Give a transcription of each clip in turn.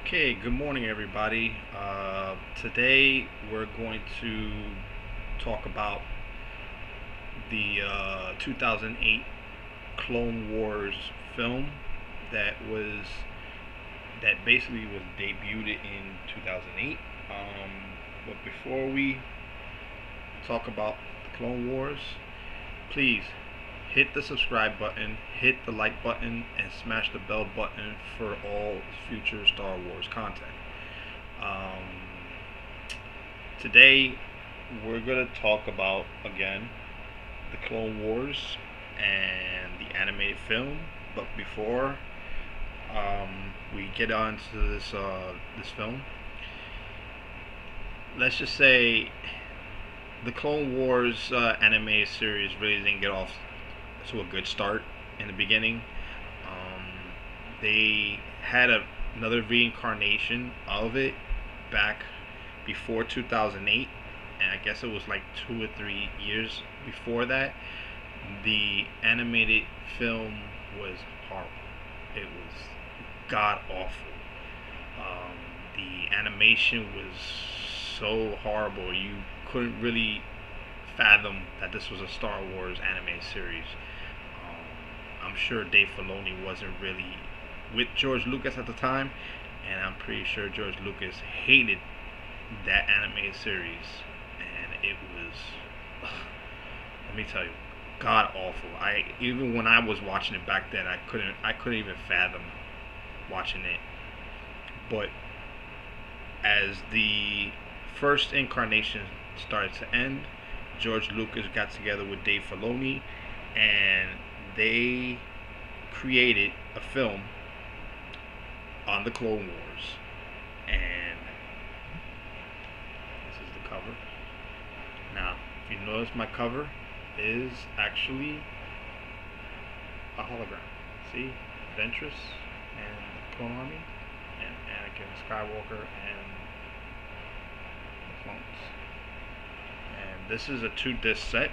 Okay, good morning, everybody. Today we're going to talk about the 2008 Clone Wars film that was that basically was debuted in 2008. But before we talk about the Clone Wars, please hit the subscribe button, hit the like button, and smash the bell button for all future Star Wars content. Um, Today, we're going to talk about, again, the Clone Wars and the animated film. But before we get on to this film, let's just say the Clone Wars animated series really didn't get off to a good start in the beginning. They had another reincarnation of it back before 2008, and I guess it was like 2 or 3 years before that. The animated film was horrible. It was god awful. The animation was so horrible you couldn't really fathom that this was a Star Wars animated series. I'm sure Dave Filoni wasn't really with George Lucas at the time, and I'm pretty sure George Lucas hated that animated series, and it was, let me tell you, god awful. Even when I was watching it back then, I couldn't even fathom watching it. But as the first incarnation started to end, George Lucas got together with Dave Filoni, and they created a film on the Clone Wars. And this is the cover. Now, if you notice, my cover is actually a hologram. See? Ventress and the Clone Army, and Anakin Skywalker and the clones. And this is a 2-disc set.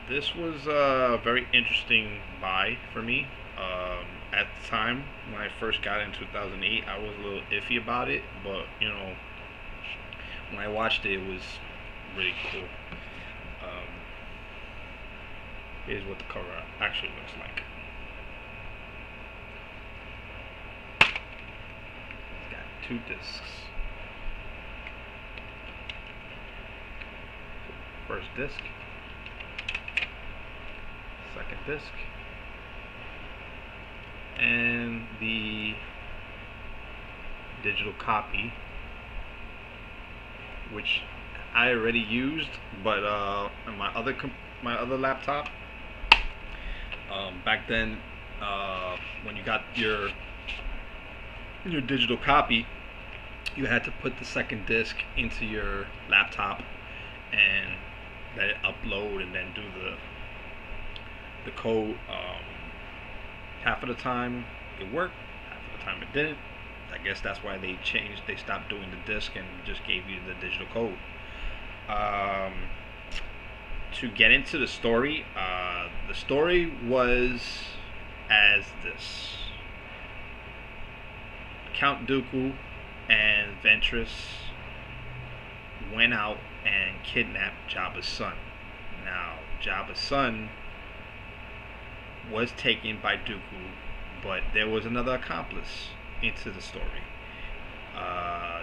This was a very interesting buy for me. At the time when I first got it in 2008, I was a little iffy about it, but when I watched it, it was really cool. Here's what the cover actually looks like. It's got 2 discs. First disc, second disc, and the digital copy, which I already used, but on my other laptop, back then, when you got your digital copy, you had to put the second disc into your laptop and let it upload and then do the code. Half of the time it worked, half of the time it didn't. I guess that's why they stopped doing the disc and just gave you the digital code. To get into the story was as this. Count Dooku and Ventress went out and kidnapped Jabba's son. Now, Jabba's son was taken by Dooku, but there was another accomplice into the story.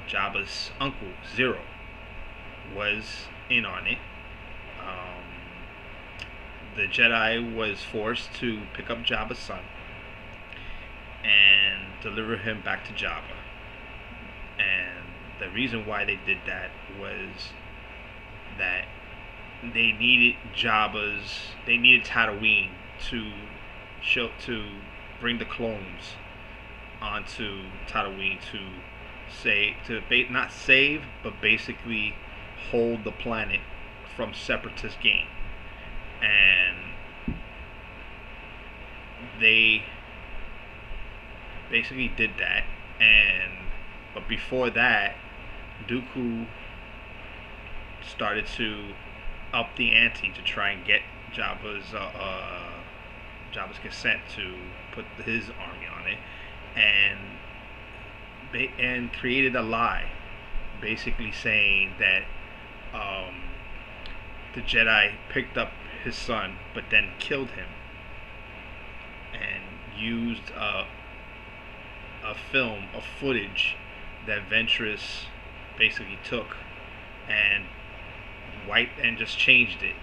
Jabba's uncle, Zero, was in on it. The Jedi was forced to pick up Jabba's son and deliver him back to Jabba. And the reason why they did that was that they needed Tatooine to bring the clones onto Tatooine not save, but basically hold the planet from separatist gain. And they basically did that. But before that, Dooku started to up the ante to try and get Jabba's consent to put his army on it, and created a lie, basically saying that the Jedi picked up his son, but then killed him, and used a film of footage that Ventress basically took and just changed it.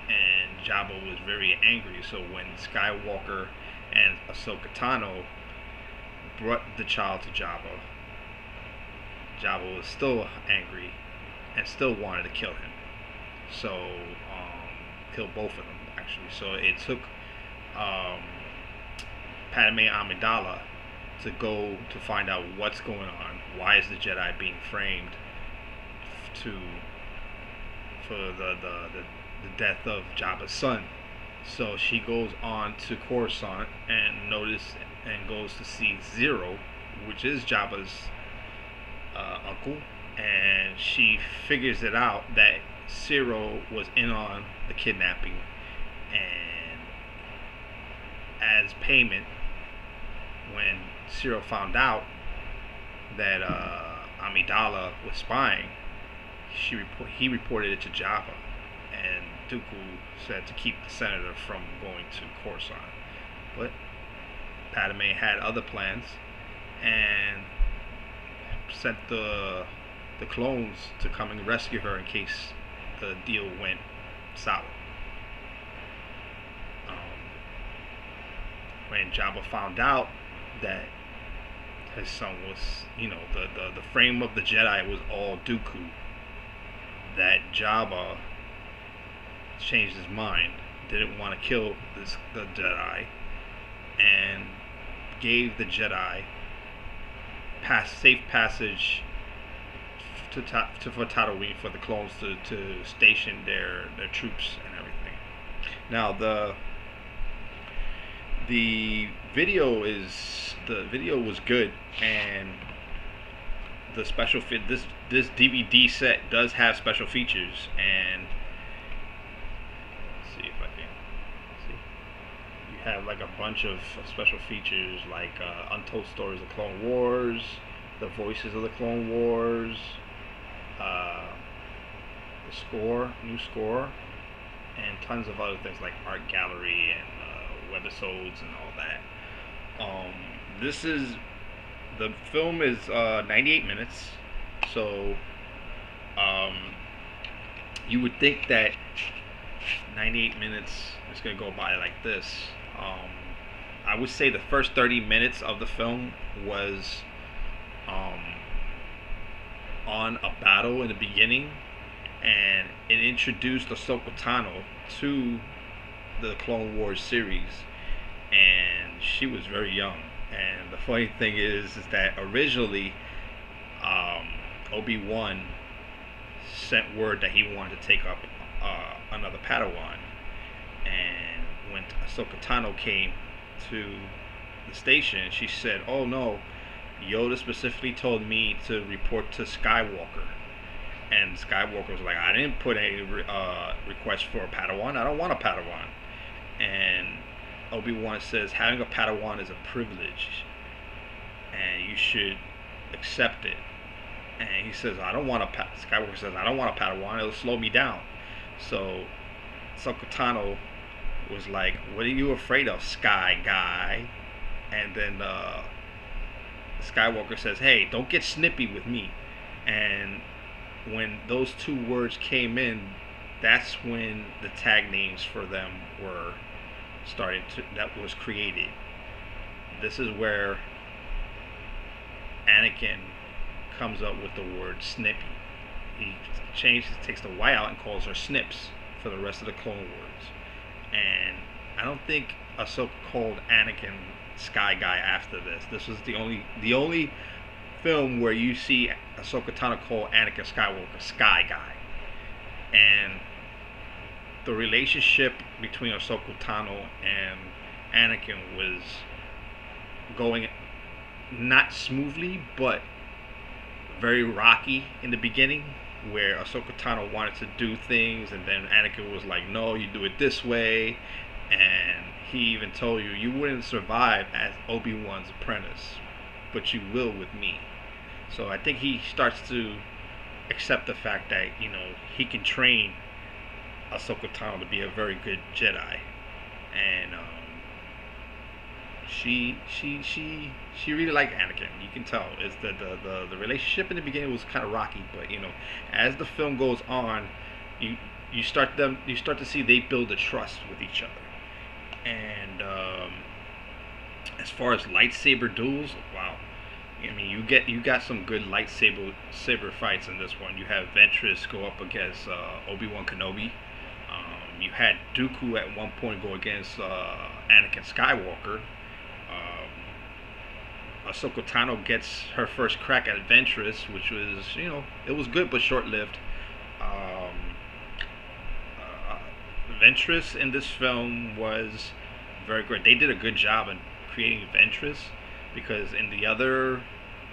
And Jabba was very angry. So when Skywalker and Ahsoka Tano brought the child to Jabba, Jabba was still angry and still wanted to kill him. So kill both of them actually. So it took Padme Amidala to go to find out what's going on. Why is the Jedi being framed for the death of Jabba's son? So she goes on to Coruscant and goes to see Zero, which is Jabba's uncle, and she figures it out that Zero was in on the kidnapping, and as payment, when Zero found out that Amidala was spying, he reported it to Jabba, and Dooku said to keep the senator from going to Coruscant. But Padme had other plans and sent the clones to come and rescue her in case the deal went sour. When Jabba found out that his son was, the frame of the Jedi was all Dooku, that Jabba changed his mind, didn't want to kill the Jedi, and gave the Jedi safe passage for Tatooine for the clones to station their troops and everything. Now the video was good, and the special this DVD set does have special features, and let's see if I can see. You have like a bunch of special features like Untold Stories of Clone Wars, the voices of the Clone Wars, the new score, and tons of other things like art gallery and webisodes and all that. The film is 98 minutes, so you would think that 98 minutes is going to go by like this. I would say the first 30 minutes of the film was on a battle in the beginning, and it introduced Ahsoka Tano to the Clone Wars series, and she was very young. And the funny thing is that originally Obi-Wan sent word that he wanted to take up another Padawan, and when Ahsoka Tano came to the station, she said, "Oh no, Yoda specifically told me to report to Skywalker." And Skywalker was like, "I didn't put any request for a Padawan. I don't want a Padawan." And Obi-Wan says, "Having a Padawan is a privilege, and you should accept it." And he says, Skywalker says, "I don't want a Padawan. It'll slow me down." So Ahsoka Tano was like, "What are you afraid of, Sky Guy?" And then Skywalker says, "Hey, don't get snippy with me." And when those two words came in, that's when the tag names for them were that was created. This is where Anakin comes up with the word snippy. He takes the Y out and calls her Snips for the rest of the Clone Wars. And I don't think Ahsoka called Anakin Sky Guy after this. This was the only film where you see Ahsoka Tano call Anakin Skywalker Sky Guy. And the relationship between Ahsoka Tano and Anakin was going not smoothly, but very rocky in the beginning, where Ahsoka Tano wanted to do things, and then Anakin was like, "No, you do it this way," and he even told you, you wouldn't survive as Obi-Wan's apprentice, but you will with me. So I think he starts to accept the fact that, you know, he can train Ahsoka Tano to be a very good Jedi. And she really liked Anakin. You can tell. It's the relationship in the beginning was kind of rocky, but you know, as the film goes on, you start to see they build a trust with each other. And as far as lightsaber duels, wow. I mean, you got some good saber fights in this one. You have Ventress go up against Obi-Wan Kenobi. You had Dooku at one point go against Anakin Skywalker. Ahsoka Tano gets her first crack at Ventress, which was, you know, it was good but short-lived. Ventress in this film was very great. They did a good job in creating Ventress, because in the other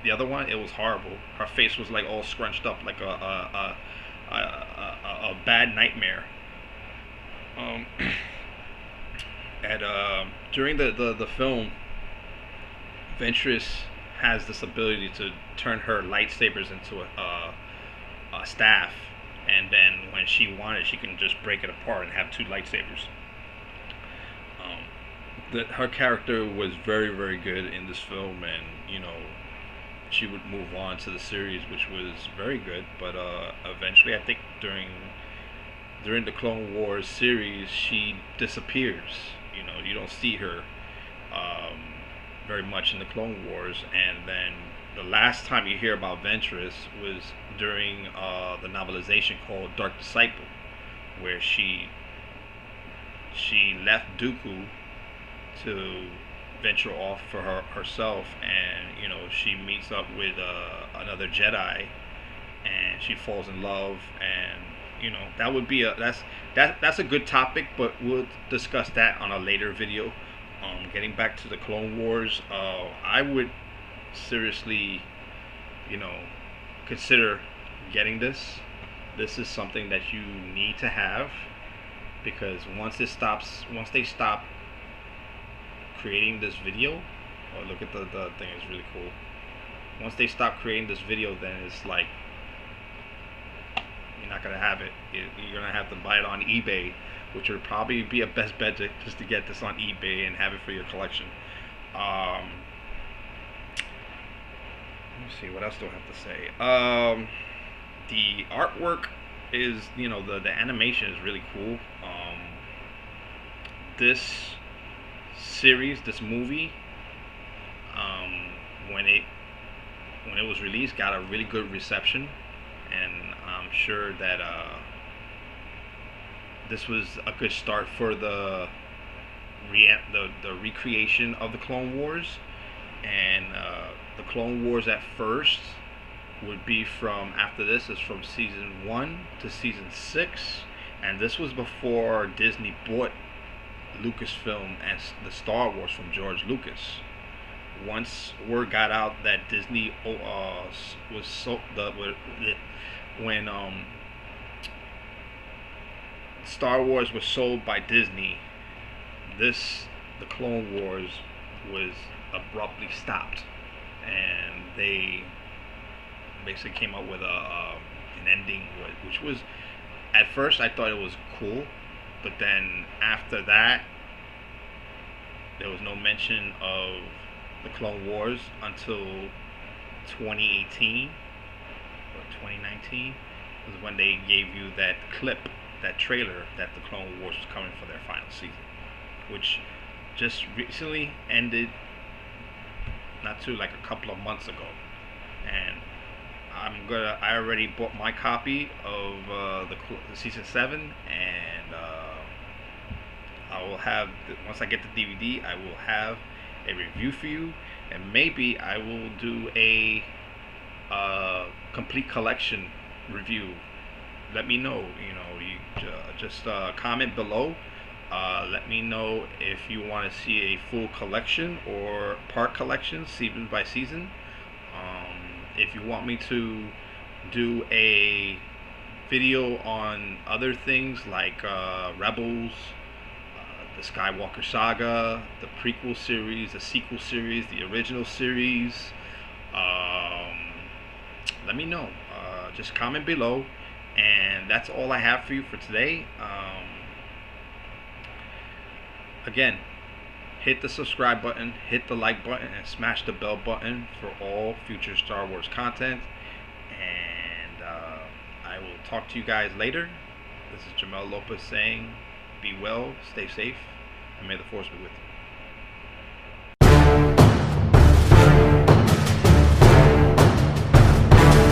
one it was horrible. Her face was like all scrunched up like a bad nightmare. During the film, Ventress has this ability to turn her lightsabers into a staff, and then when she wanted, she can just break it apart and have two lightsabers. Her character was very, very good in this film, and you know, she would move on to the series, which was very good. But eventually, I think during the Clone Wars series, she disappears. You know, you don't see her very much in the Clone Wars, and then the last time you hear about Ventress was during the novelization called Dark Disciple, where she left Dooku to venture off for herself, and you know, she meets up with another Jedi, and she falls in love, and you know, that would be that's a good topic, but we'll discuss that on a later video. Getting back to the Clone Wars, I would seriously, you know, consider getting this. This is something that you need to have, because once they stop creating this video, oh, look at the thing, it's really cool. Once they stop creating this video, then it's like you're not gonna have it. You're gonna have to buy it on eBay, which would probably be a best bet just to get this on eBay and have it for your collection. Let me see, what else do I have to say? The artwork is, you know, the animation is really cool. This series, this movie, when it was released, got a really good reception, and I'm sure that this was a good start for the recreation of the Clone Wars. And the Clone Wars at first would be from, after this is from season 1 to season 6, and this was before Disney bought Lucasfilm and the Star Wars from George Lucas. Once word got out that Disney was when Star Wars was sold by Disney, the Clone Wars was abruptly stopped, and they basically came up with an ending, which was, at first I thought it was cool, but then after that there was no mention of the Clone Wars until 2018 or 2019 was when they gave you that clip, that trailer, that the Clone Wars was coming for their final season, which just recently ended, not too, like a couple of months ago. And I already bought my copy of the season 7, and I will have, once I get the DVD, I will have a review for you, and maybe I will do a complete collection review. Let me know, you know, you just comment below. Let me know if you want to see a full collection or part collection, season by season. If you want me to do a video on other things like Rebels, the Skywalker saga, the prequel series, the sequel series, the original series. Let me know. Just comment below. And that's all I have for you for today. Again, hit the subscribe button, hit the like button, and smash the bell button for all future Star Wars content. And I will talk to you guys later. This is Jamel Lopez saying, be well, stay safe, and may the Force be with you.